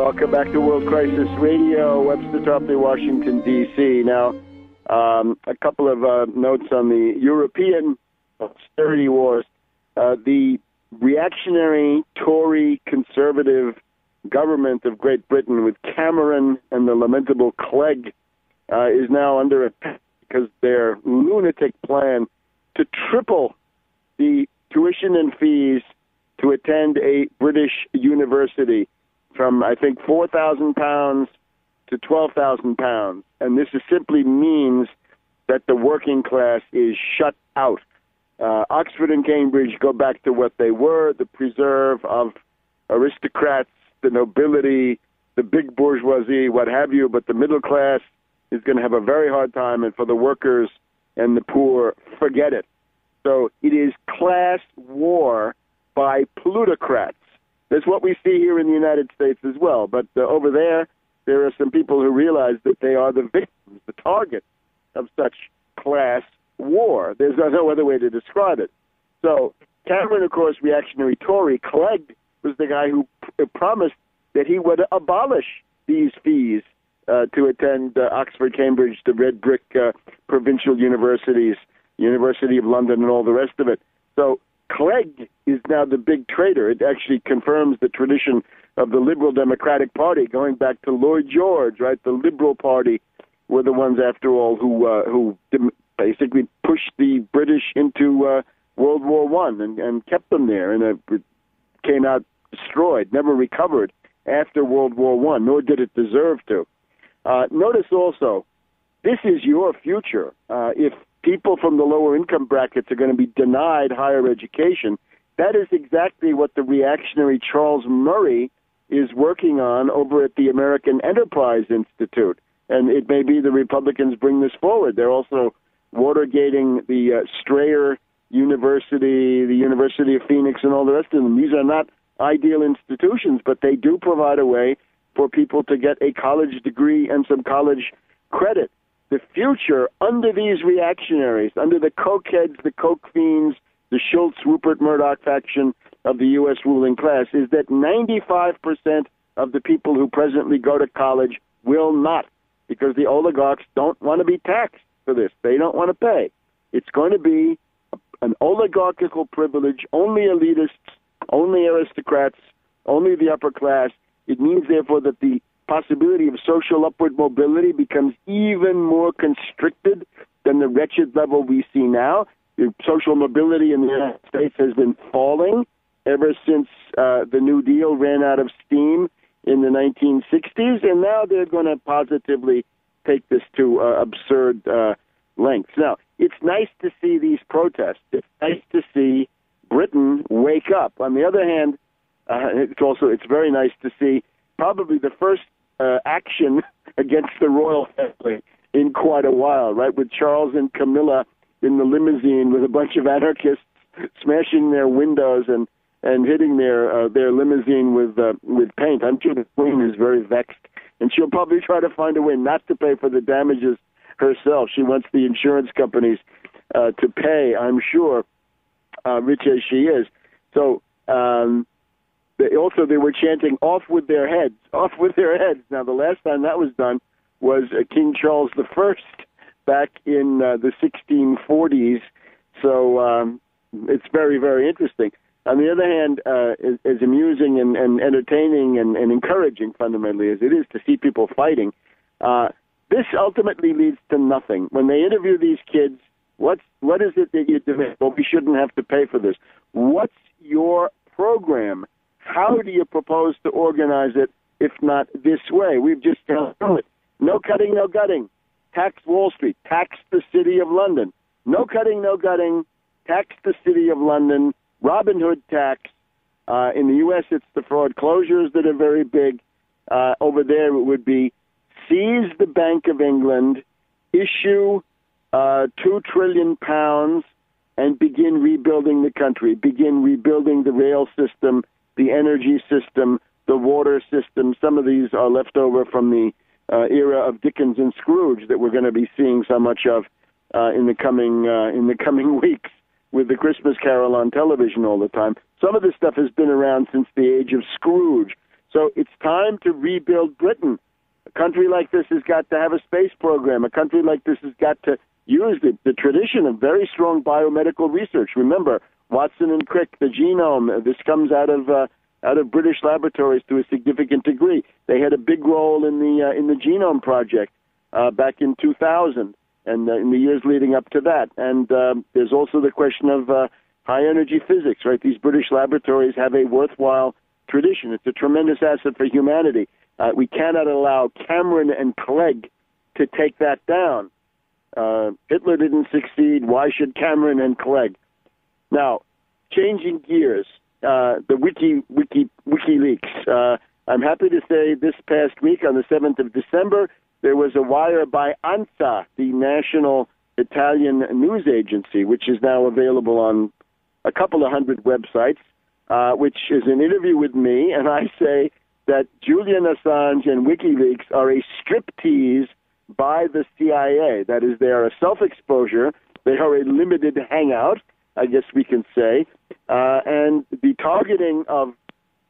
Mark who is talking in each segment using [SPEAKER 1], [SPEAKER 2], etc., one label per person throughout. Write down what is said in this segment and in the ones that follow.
[SPEAKER 1] Welcome back to World Crisis Radio, Webster Tarpley, Washington, D.C. Now, a couple of notes on the European austerity wars. The reactionary, Tory, conservative government of Great Britain with Cameron and the lamentable Clegg is now under attack because their lunatic plan to triple the tuition and fees to attend a British university from, I think, £4,000 to £12,000. And this simply means that the working class is shut out. Oxford and Cambridge go back to what they were, the preserve of aristocrats, the nobility, the big bourgeoisie, what have you, but the middle class is going to have a very hard time, and for the workers and the poor, forget it. So it is class war by plutocrats. That's what we see here in the United States as well. But over there are some people who realize that they are the victims, the target of such class war. There's no other way to describe it. So Cameron, of course, reactionary Tory. Clegg was the guy who promised that he would abolish these fees to attend Oxford, Cambridge, the red brick provincial universities, University of London, and all the rest of it. So Clegg is now the big traitor. It actually confirms the tradition of the Liberal Democratic Party, going back to Lloyd George, right? The Liberal Party were the ones, after all, who basically pushed the British into World War I and kept them there, and it came out destroyed, never recovered after World War I, nor did it deserve to. Notice also, this is your future. If people from the lower income brackets are going to be denied higher education, that is exactly what the reactionary Charles Murray is working on over at the American Enterprise Institute. And it may be the Republicans bring this forward. They're also Watergating the Strayer University, the University of Phoenix, and all the rest of them. These are not ideal institutions, but they do provide a way for people to get a college degree and some college credit. The future under these reactionaries, under the cokeheads, the coke fiends, the Schultz, Rupert Murdoch faction of the U.S. ruling class, is that 95% of the people who presently go to college will not, because the oligarchs don't want to be taxed for this. They don't want to pay. It's going to be an oligarchical privilege, only elitists, only aristocrats, only the upper class. It means, therefore, that the possibility of social upward mobility becomes even more constricted than the wretched level we see now. The social mobility in the United States has been falling ever since the New Deal ran out of steam in the 1960s, and now they're going to positively take this to absurd lengths. Now, it's nice to see these protests. It's nice to see Britain wake up. On the other hand, it's very nice to see probably the first action against the royal family in quite a while, right? With Charles and Camilla in the limousine with a bunch of anarchists smashing their windows and hitting their limousine with paint. I'm sure the Queen is very vexed, and she'll probably try to find a way not to pay for the damages herself. She wants the insurance companies to pay, I'm sure, rich as she is. So they were chanting, "Off with their heads, off with their heads." Now, the last time that was done was King Charles I back in the 1640s. So it's very, very interesting. On the other hand, as amusing and entertaining and encouraging, fundamentally, as it is to see people fighting, this ultimately leads to nothing. When they interview these kids, what is it that you demand? Well, we shouldn't have to pay for this. What's your program? How do you propose to organize it, if not this way? We've just done it. No cutting, no gutting. Tax Wall Street. Tax the City of London. No cutting, no gutting. Tax the City of London. Robin Hood tax. In the U.S., it's the fraud closures that are very big. Over there, it would be seize the Bank of England, issue £2 trillion, and begin rebuilding the country, begin rebuilding the rail system, the energy system, the water system. Some of these are left over from the era of Dickens and Scrooge that we're going to be seeing so much of in the coming weeks with the Christmas Carol on television all the time. Some of this stuff has been around since the age of Scrooge. So it's time to rebuild Britain. A country like this has got to have a space program. A country like this has got to use the tradition of very strong biomedical research. Remember, Watson and Crick, the genome, this comes out of British laboratories to a significant degree. They had a big role in the genome project back in 2000 and in the years leading up to that. And there's also the question of high-energy physics, right? These British laboratories have a worthwhile tradition. It's a tremendous asset for humanity. We cannot allow Cameron and Clegg to take that down. Hitler didn't succeed. Why should Cameron and Clegg? Now, changing gears, the WikiLeaks. I'm happy to say this past week, on the 7th of December, there was a wire by ANSA, the national Italian news agency, which is now available on a couple of hundred websites, which is an interview with me, and I say that Julian Assange and WikiLeaks are a striptease by the CIA. That is, they are a self-exposure. They are a limited hangout, I guess we can say. And the targeting of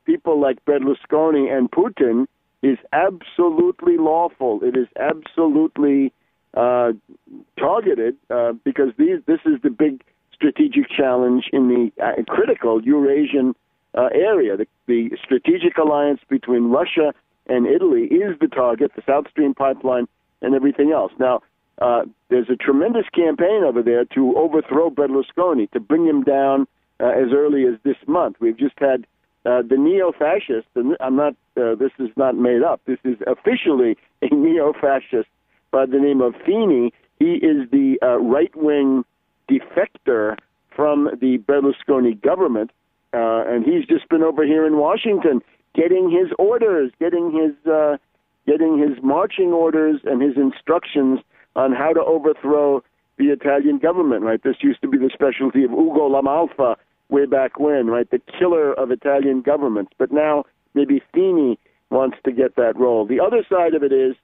[SPEAKER 1] people like Berlusconi and Putin is absolutely lawful. It is absolutely targeted because this is the big strategic challenge in the critical Eurasian area. The strategic alliance between Russia and Italy is the target, the South Stream pipeline, and everything else. Now, there's a tremendous campaign over there to overthrow Berlusconi, to bring him down as early as this month. We've just had the neo-fascist, and this is not made up, this is officially a neo-fascist by the name of Fini. He is the right-wing defector from the Berlusconi government, and he's just been over here in Washington getting his orders, getting his marching orders and his instructions on how to overthrow the Italian government, right? This used to be the specialty of Ugo Lamalfa way back when, right? The killer of Italian governments. But now maybe Fini wants to get that role. The other side of it is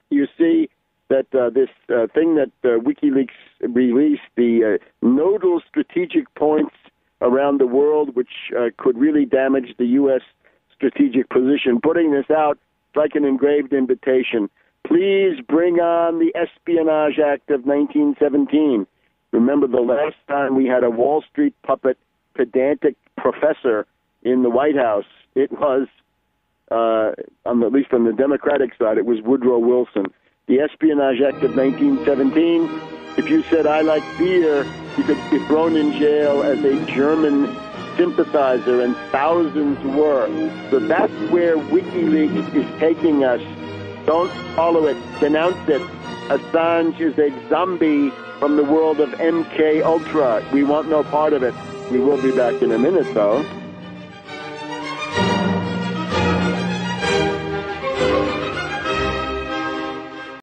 [SPEAKER 1] you see that this thing that WikiLeaks released, the nodal strategic points around the world, which could really damage the U.S. strategic position. Putting this out like an engraved invitation. Please bring on the Espionage Act of 1917. Remember the last time we had a Wall Street puppet, pedantic professor in the White House? It was, at least on the Democratic side, it was Woodrow Wilson. The Espionage Act of 1917, if you said, I like beer, you could be thrown in jail as a German sympathizer, and thousands were. So that's where WikiLeaks is taking us. Don't follow it. Denounce it. Assange is a zombie from the world of MK Ultra. We want no part of it. We will be back in a minute, though.